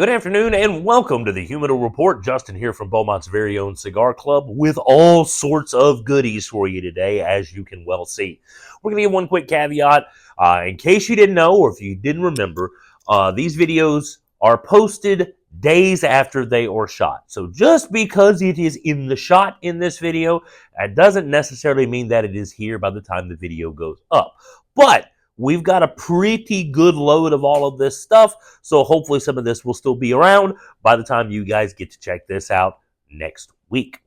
Good afternoon and welcome to the Humidor Report. Justin here from Beaumont's very own cigar club with all sorts of goodies for you today, as you can well see. We're going to give one quick caveat. In case you didn't know or if you didn't remember, these videos are posted days after they are shot. So just because it is in the shot in this video, that doesn't necessarily mean that it is here by the time the video goes up. But we've got a pretty good load of all of this stuff, so hopefully some of this will still be around by the time you guys get to check this out next week.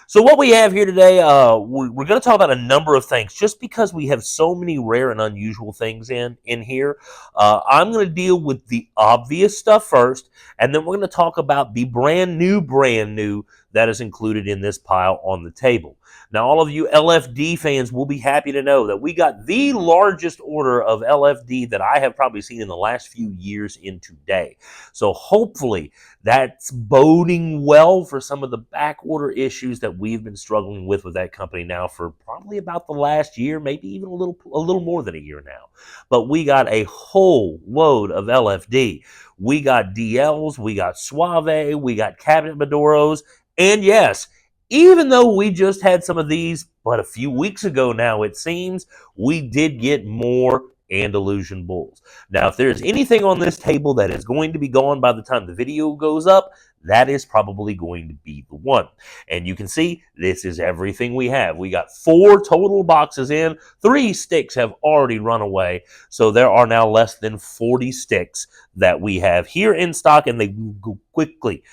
So what we have here today, we're going to talk about a number of things. Just because we have so many rare and unusual things in here, I'm going to deal with the obvious stuff first, and then we're going to talk about the brand new that is included in this pile on the table. Now, all of you LFD fans will be happy to know that we got the largest order of LFD that I have probably seen in the last few years in today. So hopefully that's boding well for some of the back order issues that we've been struggling with that company now for probably about the last year, maybe even a little more than a year now. But we got a whole load of LFD. We got DLs, we got Suave, we got Cabinet Maduros, and yes, even though we just had some of these, but a few weeks ago now, it seems, we did get more Andalusian Bulls. Now, if there's anything on this table that is going to be gone by the time the video goes up, that is probably going to be the one. And you can see this is everything we have. We got 4 total boxes in. 3 sticks have already run away. So there are now less than 40 sticks that we have here in stock, and they go quickly.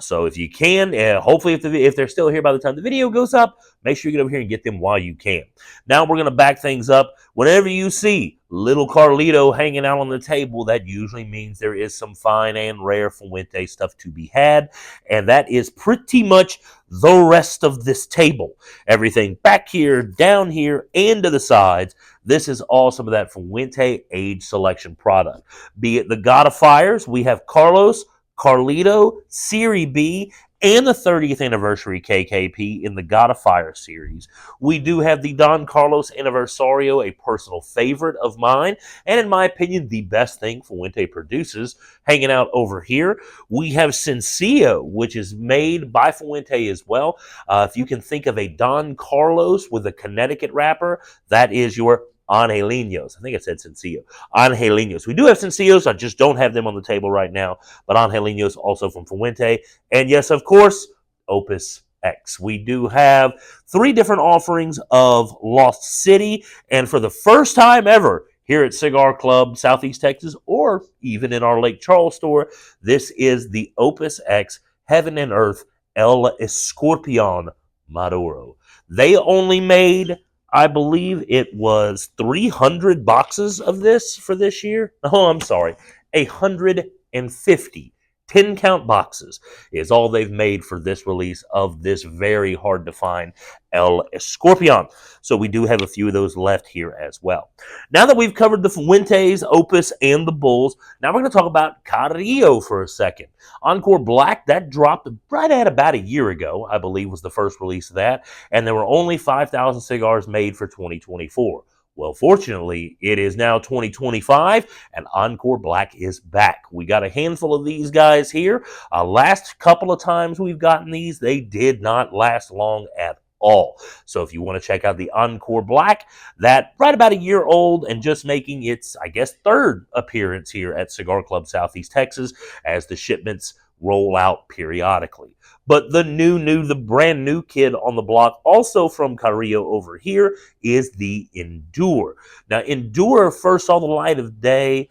So if you can, hopefully if they're still here by the time the video goes up, make sure you get over here and get them while you can. Now we're going to back things up. Whenever you see little Carlito hanging out on the table, that usually means there is some fine and rare Fuente stuff to be had, and that is pretty much the rest of this table. Everything back here, down here, and to the sides, this is all some of that Fuente age selection product. Be it the God of Fires, we have Carlos, Carlito, Serie B, and the 30th anniversary KKP in the God of Fire series. We do have the Don Carlos Aniversario, a personal favorite of mine, and in my opinion, the best thing Fuente produces, hanging out over here. We have Sencillo, which is made by Fuente as well. If you can think of a Don Carlos with a Connecticut wrapper, that is your Angelinos. I think I said Sencillo. Angelinos. We do have Sencillos. I just don't have them on the table right now. But Angelinos also from Fuente. And yes, of course, Opus X. We do have 3 different offerings of Lost City. And for the first time ever here at Cigar Club, Southeast Texas, or even in our Lake Charles store, this is the Opus X Heaven and Earth El Escorpion Maduro. They only made, I believe it was 300 boxes of this for this year. Oh, I'm sorry. 150 10-count boxes is all they've made for this release of this very hard-to-find El Escorpion. So we do have a few of those left here as well. Now that we've covered the Fuentes, Opus, and the Bulls, now we're going to talk about Carrillo for a second. Encore Black, that dropped right at about a year ago, I believe was the first release of that, and there were only 5,000 cigars made for 2024. Well, fortunately, it is now 2025, and Encore Black is back. We got a handful of these guys here. Last couple of times we've gotten these, they did not last long at all. So if you want to check out the Encore Black, that right about a year old and just making its, I guess, 3rd appearance here at Cigar Club Southeast Texas as the shipments roll out periodically. But the brand new kid on the block, also from Carrillo over here, is the Endure. Now, Endure first saw the light of day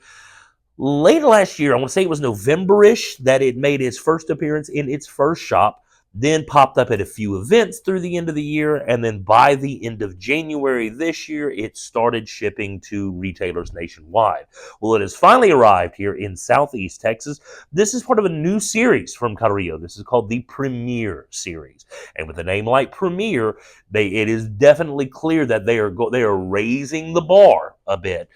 late last year. I want to say it was November-ish that it made its first appearance in its first shop, then popped up at a few events through the end of the year, and then by the end of January this year, it started shipping to retailers nationwide. Well, it has finally arrived here in Southeast Texas. This is part of a new series from Carrillo. This is called the Premier series. And with a name like Premier, it is definitely clear that they are raising the bar a bit.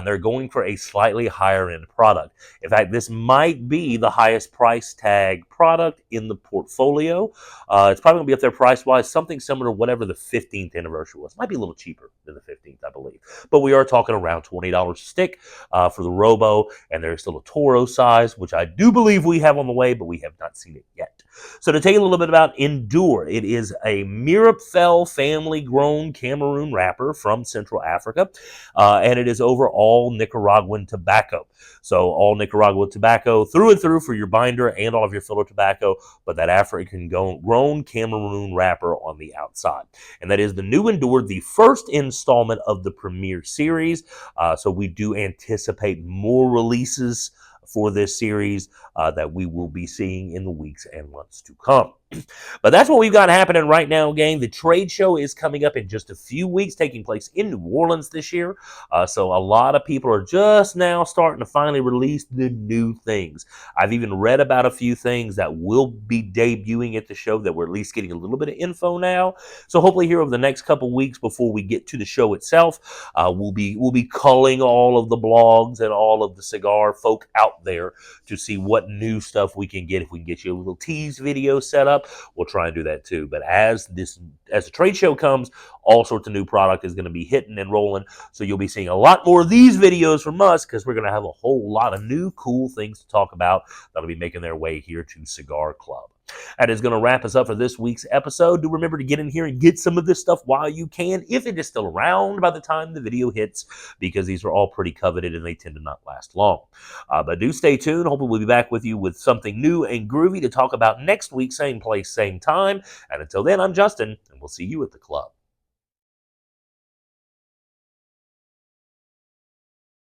They're going for a slightly higher end product. In fact, this might be the highest price tag product in the portfolio. It's probably going to be up there price-wise, something similar to whatever the 15th anniversary was. Might be a little cheaper than the 15th, I believe. But we are talking around $20 a stick for the Robo, and there's still a Toro size, which I do believe we have on the way, but we have not seen it yet. So to tell you a little bit about Endure, it is a Mirabfell family-grown Cameroon wrapper from Central Africa, and it is over all Nicaraguan tobacco. So all Nicaraguan tobacco through and through for your binder and all of your filler tobacco, but that African-grown Cameroon wrapper on the outside. And that is the new Endure, the first installment of the Premier series. So we do anticipate more releases for this series that we will be seeing in the weeks and months to come. But that's what we've got happening right now, gang. The trade show is coming up in just a few weeks, taking place in New Orleans this year. So a lot of people are just now starting to finally release the new things. I've even read about a few things that will be debuting at the show that we're at least getting a little bit of info now. So hopefully here over the next couple weeks before we get to the show itself, we'll be culling all of the blogs and all of the cigar folk out there to see what new stuff we can get. If we can get you a little tease video set up, we'll try and do that too. But as the trade show comes, all sorts of new product is going to be hitting and rolling. So you'll be seeing a lot more of these videos from us because we're going to have a whole lot of new cool things to talk about that'll be making their way here to Cigar Club. That is going to wrap us up for this week's episode. Do remember to get in here and get some of this stuff while you can, if it is still around by the time the video hits, because these are all pretty coveted and they tend to not last long. But do stay tuned. Hopefully we'll be back with you with something new and groovy to talk about next week, same place, same time. And until then, I'm Justin, and we'll see you at the club.